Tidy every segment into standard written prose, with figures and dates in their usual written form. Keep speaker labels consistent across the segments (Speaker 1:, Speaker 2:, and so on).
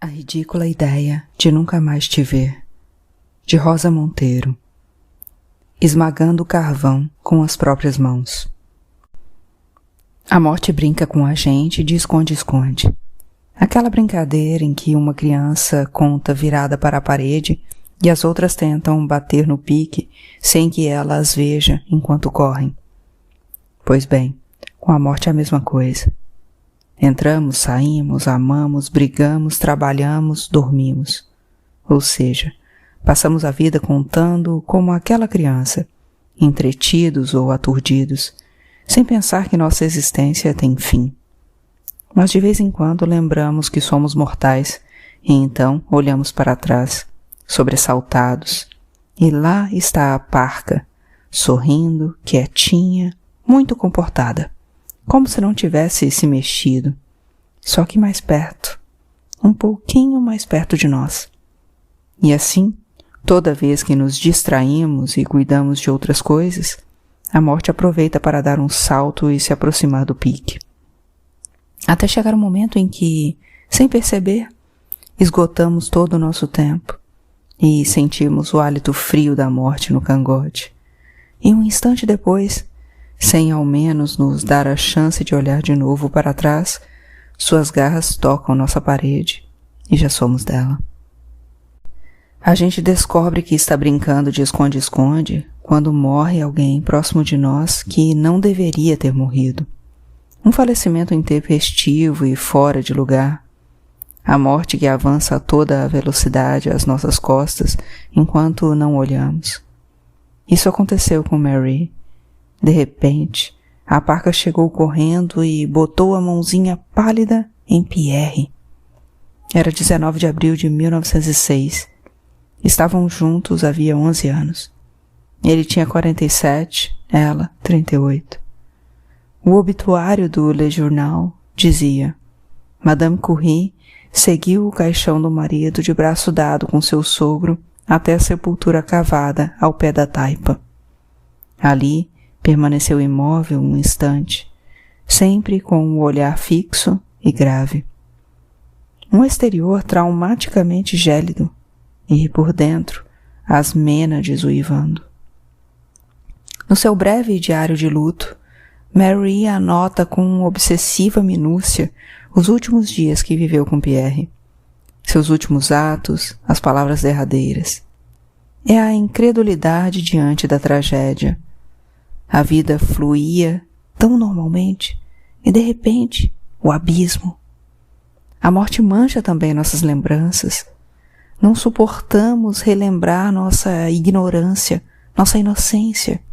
Speaker 1: A ridícula ideia de nunca mais te ver, de Rosa Monteiro. Esmagando o carvão com as próprias mãos. A morte brinca com a gente de esconde-esconde. Aquela brincadeira em que uma criança conta virada para a parede e as outras tentam bater no pique sem que ela as veja enquanto correm. Pois bem, com a morte é a mesma coisa. Entramos, saímos, amamos, brigamos, trabalhamos, dormimos. Ou seja, passamos a vida contando como aquela criança, entretidos ou aturdidos, sem pensar que nossa existência tem fim. Mas de vez em quando lembramos que somos mortais e então olhamos para trás, sobressaltados, e lá está a parca, sorrindo, quietinha, muito comportada, como se não tivesse se mexido, só que mais perto, um pouquinho mais perto de nós. E assim, toda vez que nos distraímos e cuidamos de outras coisas, a morte aproveita para dar um salto e se aproximar do pique. Até chegar o momento em que, sem perceber, esgotamos todo o nosso tempo e sentimos o hálito frio da morte no cangote. E um instante depois, sem ao menos nos dar a chance de olhar de novo para trás, suas garras tocam nossa parede e já somos dela. A gente descobre que está brincando de esconde-esconde quando morre alguém próximo de nós que não deveria ter morrido. Um falecimento intempestivo e fora de lugar. A morte que avança a toda a velocidade às nossas costas enquanto não olhamos. Isso aconteceu com Mary. De repente, a parca chegou correndo e botou a mãozinha pálida em Pierre. Era 19 de abril de 1906. Estavam juntos havia 11 anos. Ele tinha 47, ela 38. O obituário do Le Journal dizia: Madame Curie seguiu o caixão do marido de braço dado com seu sogro até a sepultura cavada ao pé da taipa. Ali, permaneceu imóvel um instante, sempre com o olhar fixo e grave. Um exterior traumaticamente gélido, e por dentro as mênades uivando. No seu breve diário de luto, Mary anota com obsessiva minúcia os últimos dias que viveu com Pierre, seus últimos atos, as palavras derradeiras. É a incredulidade diante da tragédia. A vida fluía tão normalmente e, de repente, o abismo. A morte mancha também nossas lembranças. Não suportamos relembrar nossa ignorância, nossa inocência.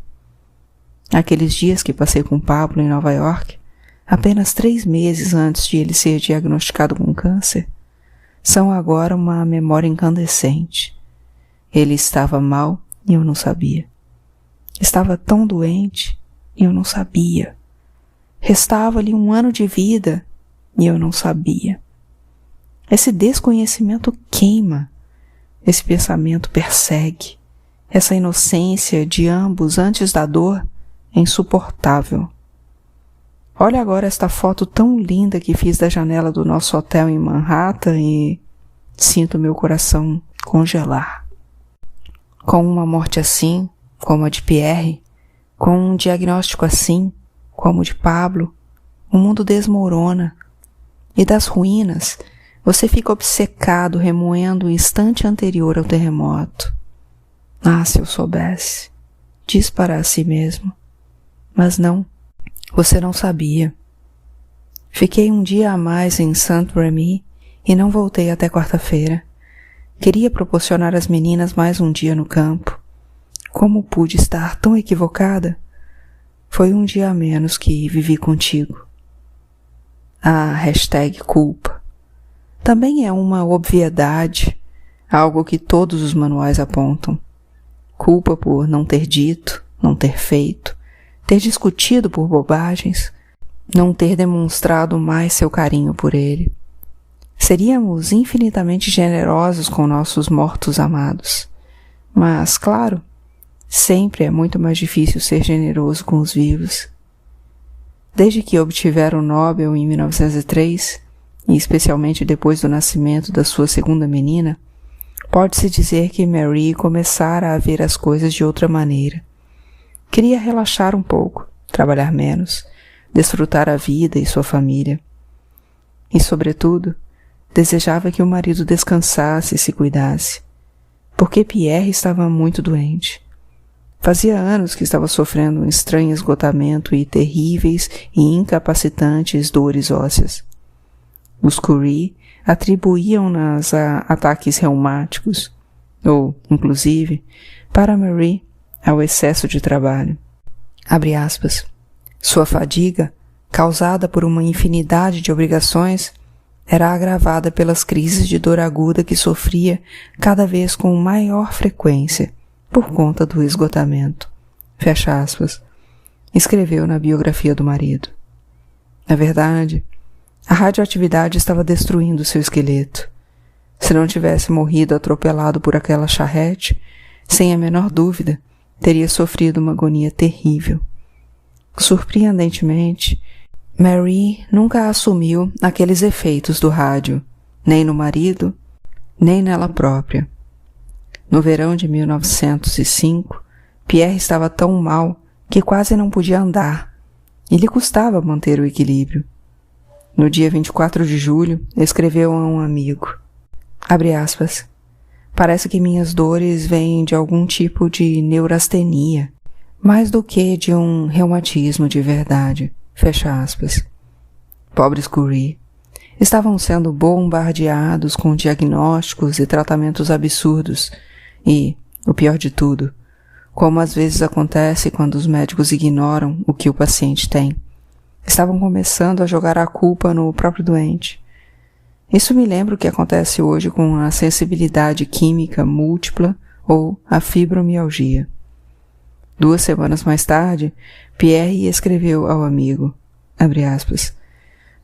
Speaker 1: Aqueles dias que passei com Pablo em Nova York, apenas 3 meses antes de ele ser diagnosticado com câncer, são agora uma memória incandescente. Ele estava mal e eu não sabia. Estava tão doente e eu não sabia. Restava-lhe 1 ano de vida e eu não sabia. Esse desconhecimento queima. Esse pensamento persegue. Essa inocência de ambos antes da dor é insuportável. Olha agora esta foto tão linda que fiz da janela do nosso hotel em Manhattan e sinto meu coração congelar. Com uma morte assim, como a de Pierre, com um diagnóstico assim, como o de Pablo, o mundo desmorona. E das ruínas, você fica obcecado remoendo o instante anterior ao terremoto. Ah, se eu soubesse, diz para si mesmo. Mas não, você não sabia. Fiquei 1 dia a mais em Saint-Rémy e não voltei até quarta-feira. Queria proporcionar às meninas mais um dia no campo. Como pude estar tão equivocada? Foi 1 dia a menos que vivi contigo. A #culpa também é uma obviedade, algo que todos os manuais apontam. Culpa por não ter dito, não ter feito, ter discutido por bobagens, não ter demonstrado mais seu carinho por ele. Seríamos infinitamente generosos com nossos mortos amados. Mas, claro, sempre é muito mais difícil ser generoso com os vivos. Desde que obtiveram o Nobel em 1903, e especialmente depois do nascimento da sua segunda menina, pode-se dizer que Mary começara a ver as coisas de outra maneira. Queria relaxar um pouco, trabalhar menos, desfrutar a vida e sua família. E, sobretudo, desejava que o marido descansasse e se cuidasse, porque Pierre estava muito doente. Fazia anos que estava sofrendo um estranho esgotamento e terríveis e incapacitantes dores ósseas. Os Curie atribuíam-nas a ataques reumáticos, ou, inclusive, para Marie, ao excesso de trabalho. Abre aspas. Sua fadiga, causada por uma infinidade de obrigações, era agravada pelas crises de dor aguda que sofria cada vez com maior frequência por conta do esgotamento. Fecha aspas. Escreveu na biografia do marido. Na verdade, a radioatividade estava destruindo seu esqueleto. Se não tivesse morrido atropelado por aquela charrete, sem a menor dúvida, teria sofrido uma agonia terrível. Surpreendentemente, Mary nunca assumiu aqueles efeitos do rádio, nem no marido, nem nela própria. No verão de 1905, Pierre estava tão mal que quase não podia andar, e lhe custava manter o equilíbrio. No dia 24 de julho, escreveu a um amigo, abre aspas, parece que minhas dores vêm de algum tipo de neurastenia, mais do que de um reumatismo de verdade, fecha aspas. Pobres Curie estavam sendo bombardeados com diagnósticos e tratamentos absurdos e, o pior de tudo, como às vezes acontece quando os médicos ignoram o que o paciente tem, estavam começando a jogar a culpa no próprio doente. Isso me lembra o que acontece hoje com a sensibilidade química múltipla ou a fibromialgia. 2 semanas mais tarde, Pierre escreveu ao amigo, abre aspas,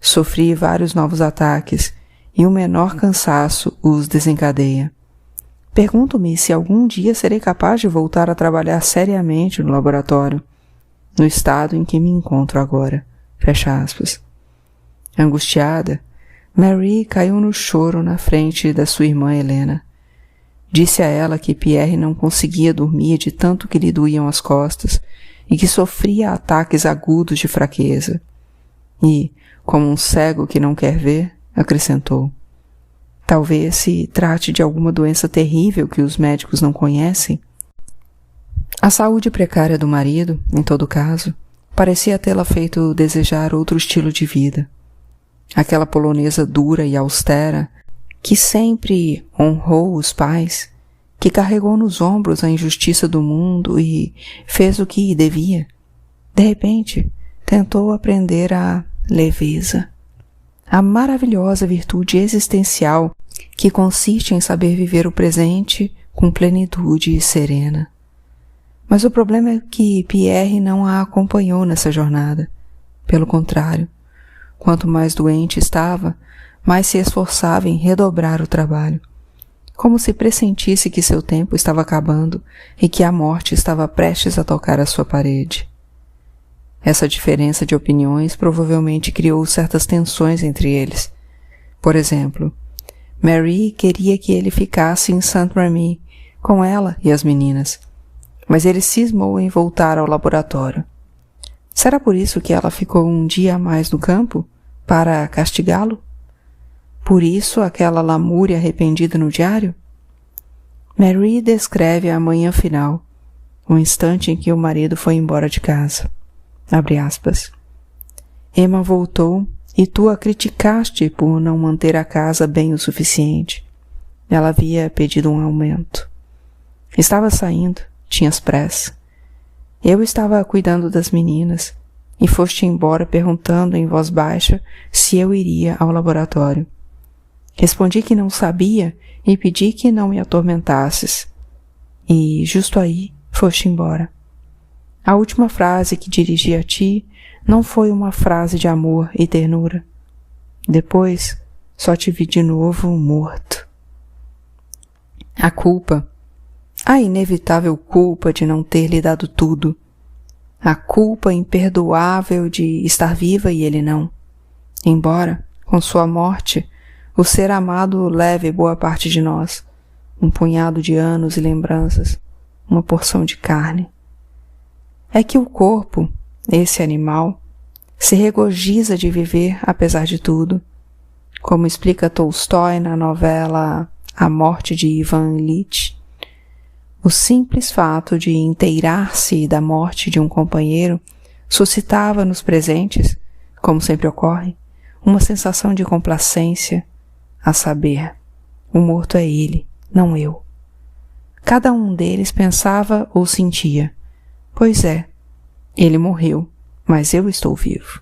Speaker 1: sofri vários novos ataques e o menor cansaço os desencadeia. Pergunto-me se algum dia serei capaz de voltar a trabalhar seriamente no laboratório, no estado em que me encontro agora. Fecha aspas. Angustiada, Mary caiu no choro na frente da sua irmã Helena. Disse a ela que Pierre não conseguia dormir de tanto que lhe doíam as costas e que sofria ataques agudos de fraqueza. E, como um cego que não quer ver, acrescentou, talvez se trate de alguma doença terrível que os médicos não conhecem. A saúde precária do marido, em todo caso, parecia tê-la feito desejar outro estilo de vida. Aquela polonesa dura e austera, que sempre honrou os pais, que carregou nos ombros a injustiça do mundo e fez o que devia, de repente tentou aprender a leveza, a maravilhosa virtude existencial que consiste em saber viver o presente com plenitude serena. Mas o problema é que Pierre não a acompanhou nessa jornada. Pelo contrário, quanto mais doente estava, mais se esforçava em redobrar o trabalho, como se pressentisse que seu tempo estava acabando e que a morte estava prestes a tocar a sua parede. Essa diferença de opiniões provavelmente criou certas tensões entre eles. Por exemplo, Mary queria que ele ficasse em Saint-Remy com ela e as meninas, mas ele cismou em voltar ao laboratório. Será por isso que ela ficou um dia a mais no campo? Para castigá-lo? Por isso aquela lamúria arrependida no diário? Mary descreve a manhã final, o instante em que o marido foi embora de casa. Abre aspas. Emma voltou e tu a criticaste por não manter a casa bem o suficiente. Ela havia pedido um aumento. Estava saindo, tinhas pressa. Eu estava cuidando das meninas e foste embora perguntando em voz baixa se eu iria ao laboratório. Respondi que não sabia e pedi que não me atormentasses. E, justo aí, foste embora. A última frase que dirigi a ti não foi uma frase de amor e ternura. Depois, só te vi de novo morto. A culpa, a inevitável culpa de não ter lhe dado tudo, a culpa imperdoável de estar viva e ele não, embora, Com sua morte, o ser amado leve boa parte de nós, um punhado de anos e lembranças, uma porção de carne. É que o corpo, esse animal, se regozija de viver apesar de tudo, como explica Tolstói na novela A Morte de Ivan Ilyich. O simples fato de inteirar-se da morte de um companheiro suscitava nos presentes, como sempre ocorre, uma sensação de complacência, a saber, o morto é ele, não eu. Cada um deles pensava ou sentia, pois é, ele morreu, mas eu estou vivo.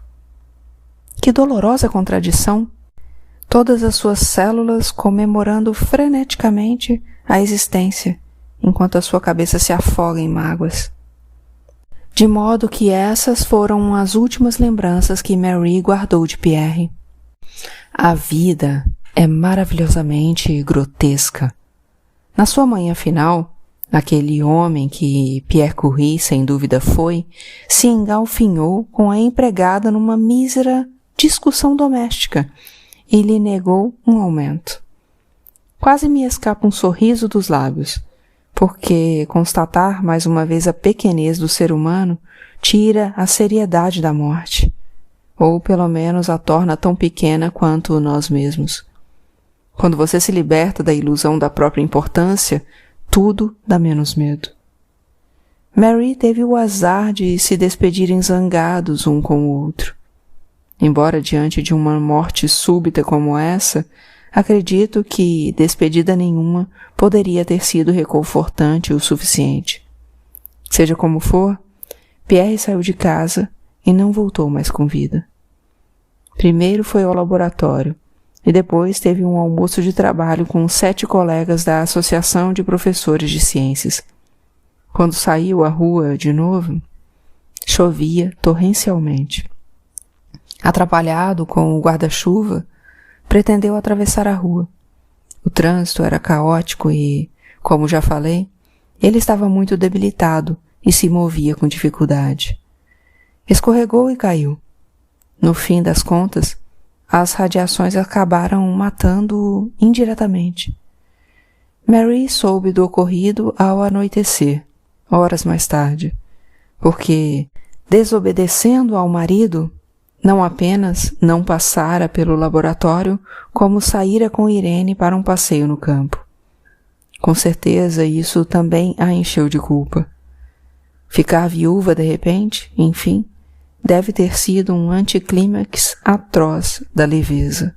Speaker 1: Que dolorosa contradição! Todas as suas células comemorando freneticamente a existência, enquanto a sua cabeça se afoga em mágoas. De modo que essas foram as últimas lembranças que Marie guardou de Pierre. A vida é maravilhosamente grotesca. Na sua manhã final, aquele homem que Pierre Curie sem dúvida foi, se engalfinhou com a empregada numa mísera discussão doméstica e lhe negou um aumento. Quase me escapa um sorriso dos lábios, porque constatar mais uma vez a pequenez do ser humano tira a seriedade da morte, ou pelo menos a torna tão pequena quanto nós mesmos. Quando você se liberta da ilusão da própria importância, tudo dá menos medo. Marie teve o azar de se despedirem zangados um com o outro. Embora diante de uma morte súbita como essa, acredito que despedida nenhuma poderia ter sido reconfortante o suficiente. Seja como for, Pierre saiu de casa e não voltou mais com vida. Primeiro foi ao laboratório e depois teve um almoço de trabalho com 7 colegas da Associação de Professores de Ciências. Quando saiu à rua de novo, chovia torrencialmente. Atrapalhado com o guarda-chuva, pretendeu atravessar a rua. O trânsito era caótico e, como já falei, ele estava muito debilitado e se movia com dificuldade. Escorregou e caiu. No fim das contas, as radiações acabaram matando-o indiretamente. Marie soube do ocorrido ao anoitecer, horas mais tarde, porque, desobedecendo ao marido, não apenas não passara pelo laboratório, como saíra com Irene para um passeio no campo. Com certeza isso também a encheu de culpa. Ficar viúva de repente, enfim, deve ter sido um anticlímax atroz da leveza.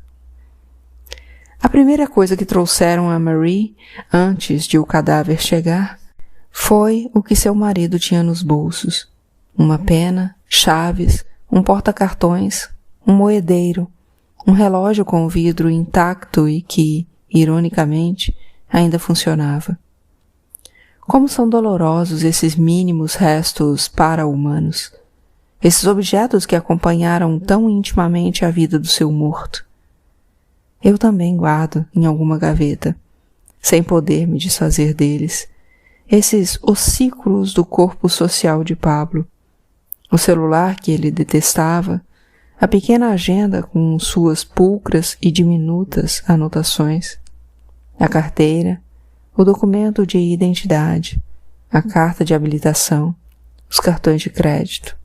Speaker 1: A primeira coisa que trouxeram a Marie, antes de o cadáver chegar, foi o que seu marido tinha nos bolsos. Uma pena, chaves, um porta-cartões, um moedeiro, um relógio com vidro intacto e que, ironicamente, ainda funcionava. Como são dolorosos esses mínimos restos para-humanos, esses objetos que acompanharam tão intimamente a vida do seu morto. Eu também guardo em alguma gaveta, sem poder me desfazer deles, esses ossículos do corpo social de Pablo, o celular que ele detestava, a pequena agenda com suas pulcras e diminutas anotações, a carteira, o documento de identidade, a carta de habilitação, os cartões de crédito.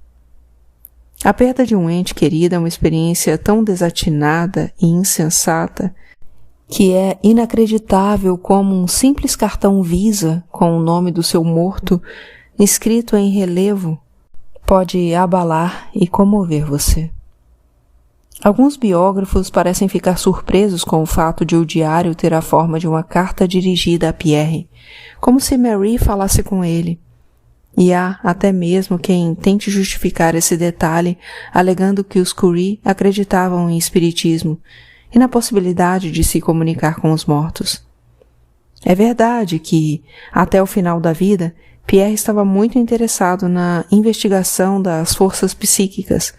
Speaker 1: A perda de um ente querido é uma experiência tão desatinada e insensata que é inacreditável como um simples cartão Visa com o nome do seu morto escrito em relevo pode abalar e comover você. Alguns biógrafos parecem ficar surpresos com o fato de o diário ter a forma de uma carta dirigida a Pierre, como se Marie falasse com ele. E há até mesmo quem tente justificar esse detalhe, alegando que os Curie acreditavam em espiritismo e na possibilidade de se comunicar com os mortos. É verdade que, até o final da vida, Pierre estava muito interessado na investigação das forças psíquicas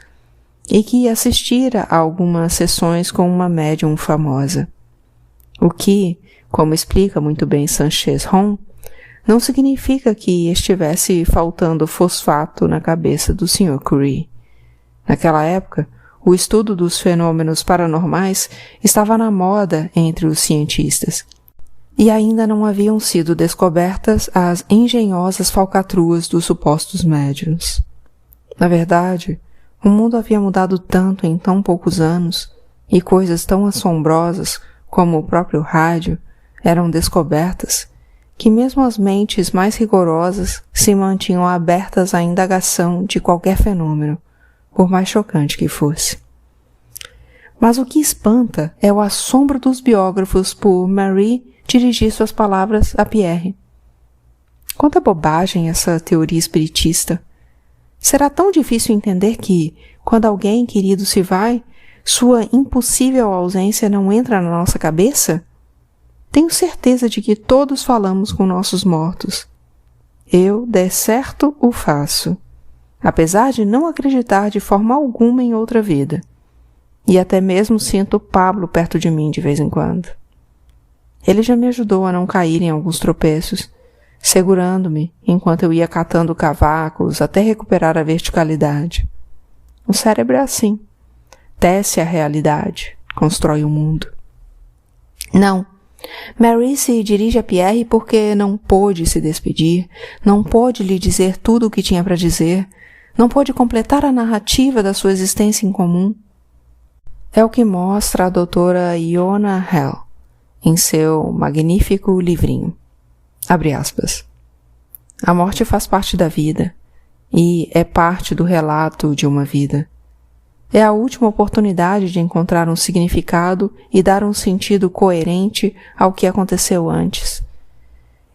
Speaker 1: e que assistira a algumas sessões com uma médium famosa. O que, como explica muito bem Sanchez-Hong, não significa que estivesse faltando fosfato na cabeça do Sr. Curie. Naquela época, o estudo dos fenômenos paranormais estava na moda entre os cientistas, e ainda não haviam sido descobertas as engenhosas falcatruas dos supostos médiuns. Na verdade, o mundo havia mudado tanto em tão poucos anos, e coisas tão assombrosas como o próprio rádio eram descobertas, que mesmo as mentes mais rigorosas se mantinham abertas à indagação de qualquer fenômeno, por mais chocante que fosse. Mas o que espanta é o assombro dos biógrafos por Marie dirigir suas palavras a Pierre. Quanta bobagem essa teoria espiritista! Será tão difícil entender que, quando alguém querido se vai, sua impossível ausência não entra na nossa cabeça? Tenho certeza de que todos falamos com nossos mortos. Eu, de certo, o faço, apesar de não acreditar de forma alguma em outra vida. E até mesmo sinto Pablo perto de mim de vez em quando. Ele já me ajudou a não cair em alguns tropeços, segurando-me enquanto eu ia catando cavacos até recuperar a verticalidade. O cérebro é assim. Tece a realidade, constrói o mundo. Não. Marie se dirige a Pierre porque não pôde se despedir, não pôde lhe dizer tudo o que tinha para dizer, não pôde completar a narrativa da sua existência em comum. É o que mostra a doutora Iona Hell em seu magnífico livrinho. Abre aspas. A morte faz parte da vida e é parte do relato de uma vida. É a última oportunidade de encontrar um significado e dar um sentido coerente ao que aconteceu antes.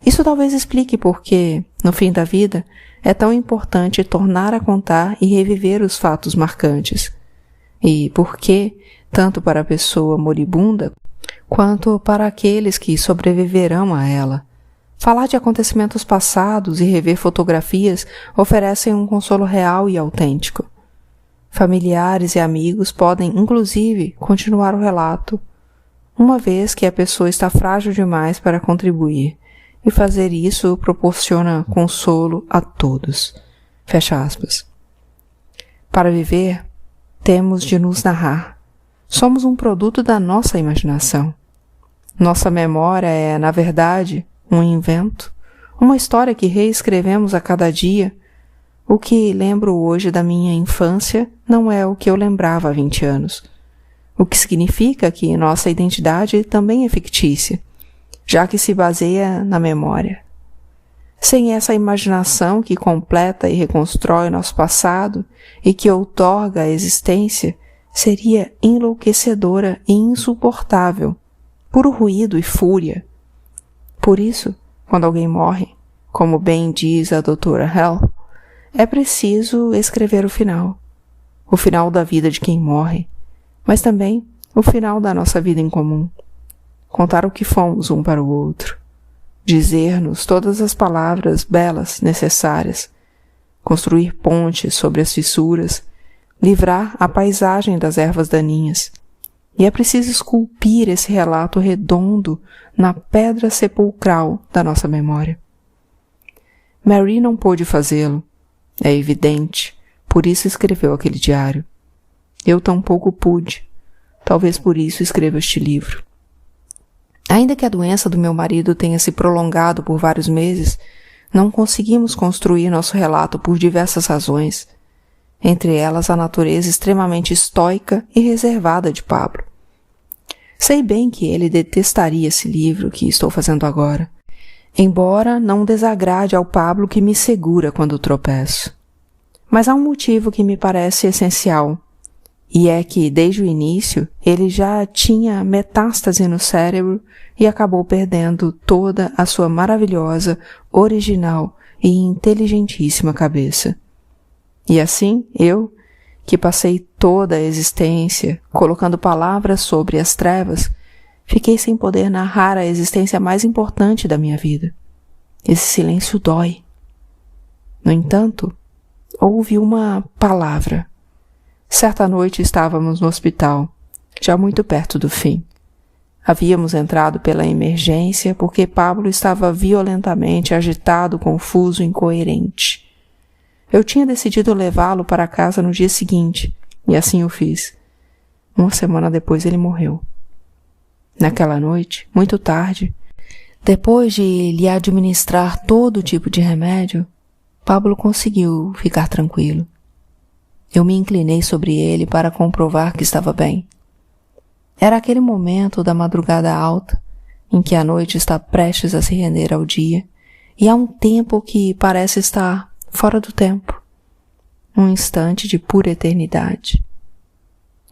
Speaker 1: Isso talvez explique por que, no fim da vida, é tão importante tornar a contar e reviver os fatos marcantes. E por que, tanto para a pessoa moribunda, quanto para aqueles que sobreviverão a ela, falar de acontecimentos passados e rever fotografias oferecem um consolo real e autêntico. Familiares e amigos podem, inclusive, continuar o relato, uma vez que a pessoa está frágil demais para contribuir, e fazer isso proporciona consolo a todos. Fecha aspas. Para viver, temos de nos narrar. Somos um produto da nossa imaginação. Nossa memória é, na verdade, um invento, uma história que reescrevemos a cada dia. O que lembro hoje da minha infância não é o que eu lembrava há 20 anos, o que significa que nossa identidade também é fictícia, já que se baseia na memória. Sem essa imaginação que completa e reconstrói nosso passado e que outorga a existência, seria enlouquecedora e insuportável, puro ruído e fúria. Por isso, quando alguém morre, como bem diz a doutora Hell, é preciso escrever o final da vida de quem morre, mas também o final da nossa vida em comum. Contar o que fomos um para o outro, dizer-nos todas as palavras belas necessárias, construir pontes sobre as fissuras, livrar a paisagem das ervas daninhas. E é preciso esculpir esse relato redondo na pedra sepulcral da nossa memória. Marie não pôde fazê-lo, é evidente, por isso escreveu aquele diário. Eu tampouco pude, talvez por isso escreva este livro. Ainda que a doença do meu marido tenha se prolongado por vários meses, não conseguimos construir nosso relato por diversas razões, entre elas a natureza extremamente estoica e reservada de Pablo. Sei bem que ele detestaria esse livro que estou fazendo agora, embora não desagrade ao Pablo que me segura quando tropeço. Mas há um motivo que me parece essencial, e é que, desde o início, ele já tinha metástase no cérebro e acabou perdendo toda a sua maravilhosa, original e inteligentíssima cabeça. E assim, eu, que passei toda a existência colocando palavras sobre as trevas, fiquei sem poder narrar a existência mais importante da minha vida. Esse silêncio dói. No entanto, houve uma palavra. Certa noite estávamos no hospital, já muito perto do fim. Havíamos entrado pela emergência porque Pablo estava violentamente agitado, confuso, incoerente. Eu tinha decidido levá-lo para casa no dia seguinte, e assim o fiz, Uma semana depois ele morreu. Naquela noite, muito tarde, depois de lhe administrar todo tipo de remédio, Pablo conseguiu ficar tranquilo. Eu me inclinei sobre ele para comprovar que estava bem. Era aquele momento da madrugada alta, em que a noite está prestes a se render ao dia, e há um tempo que parece estar fora do tempo. Um instante de pura eternidade.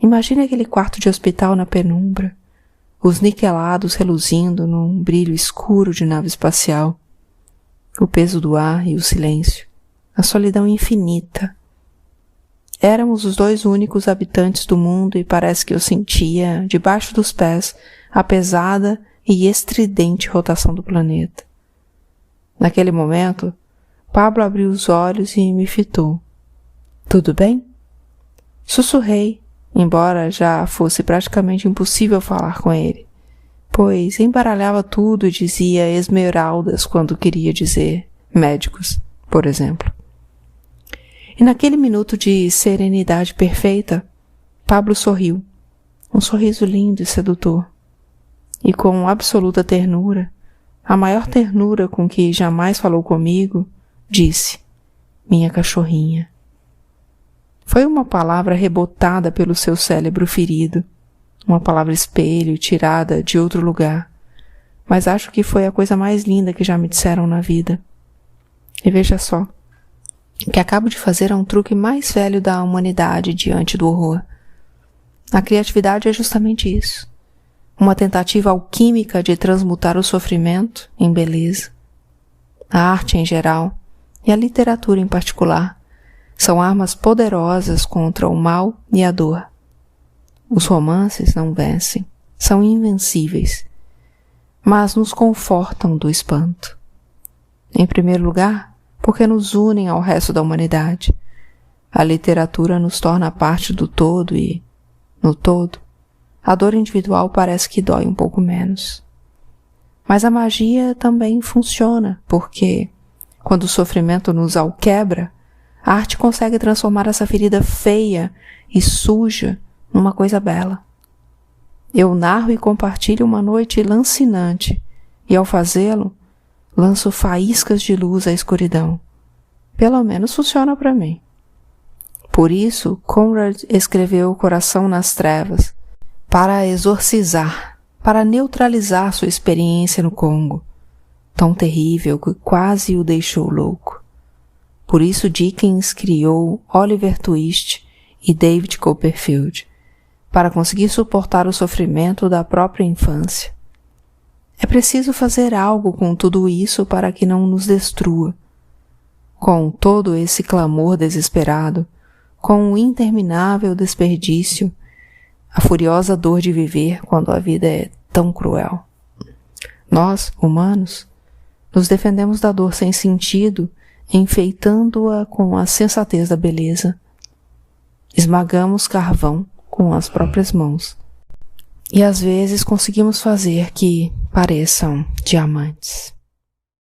Speaker 1: Imagine aquele quarto de hospital na penumbra, os niquelados reluzindo num brilho escuro de nave espacial, o peso do ar e o silêncio, a solidão infinita. Éramos os 2 únicos habitantes do mundo e parece que eu sentia, debaixo dos pés, a pesada e estridente rotação do planeta. Naquele momento, Pablo abriu os olhos e me fitou. Tudo bem? Sussurrei, embora já fosse praticamente impossível falar com ele, pois embaralhava tudo e dizia esmeraldas quando queria dizer médicos, por exemplo. E naquele minuto de serenidade perfeita, Pablo sorriu, um sorriso lindo e sedutor, e com absoluta ternura, a maior ternura com que jamais falou comigo, disse, minha cachorrinha. Foi uma palavra rebotada pelo seu cérebro ferido, uma palavra espelho tirada de outro lugar, mas acho que foi a coisa mais linda que já me disseram na vida. E veja só, o que acabo de fazer é um truque mais velho da humanidade diante do horror. A criatividade é justamente isso, uma tentativa alquímica de transmutar o sofrimento em beleza. A arte em geral, e a literatura em particular, são armas poderosas contra o mal e a dor. Os romances não vencem, são invencíveis, mas nos confortam do espanto. Em primeiro lugar, porque nos unem ao resto da humanidade. A literatura nos torna parte do todo e, no todo, a dor individual parece que dói um pouco menos. Mas a magia também funciona, porque, quando o sofrimento nos alquebra, a arte consegue transformar essa ferida feia e suja numa coisa bela. Eu narro e compartilho uma noite lancinante, e ao fazê-lo, lanço faíscas de luz à escuridão. Pelo menos funciona para mim. Por isso, Conrad escreveu Coração nas Trevas, para exorcizar, para neutralizar sua experiência no Congo, tão terrível que quase o deixou louco. Por isso Dickens criou Oliver Twist e David Copperfield, para conseguir suportar o sofrimento da própria infância. É preciso fazer algo com tudo isso para que não nos destrua. Com todo esse clamor desesperado, com o interminável desperdício, a furiosa dor de viver quando a vida é tão cruel. Nós, humanos, nos defendemos da dor sem sentido, enfeitando-a com a sensatez da beleza. Esmagamos carvão com as próprias mãos. E às vezes conseguimos fazer que pareçam diamantes.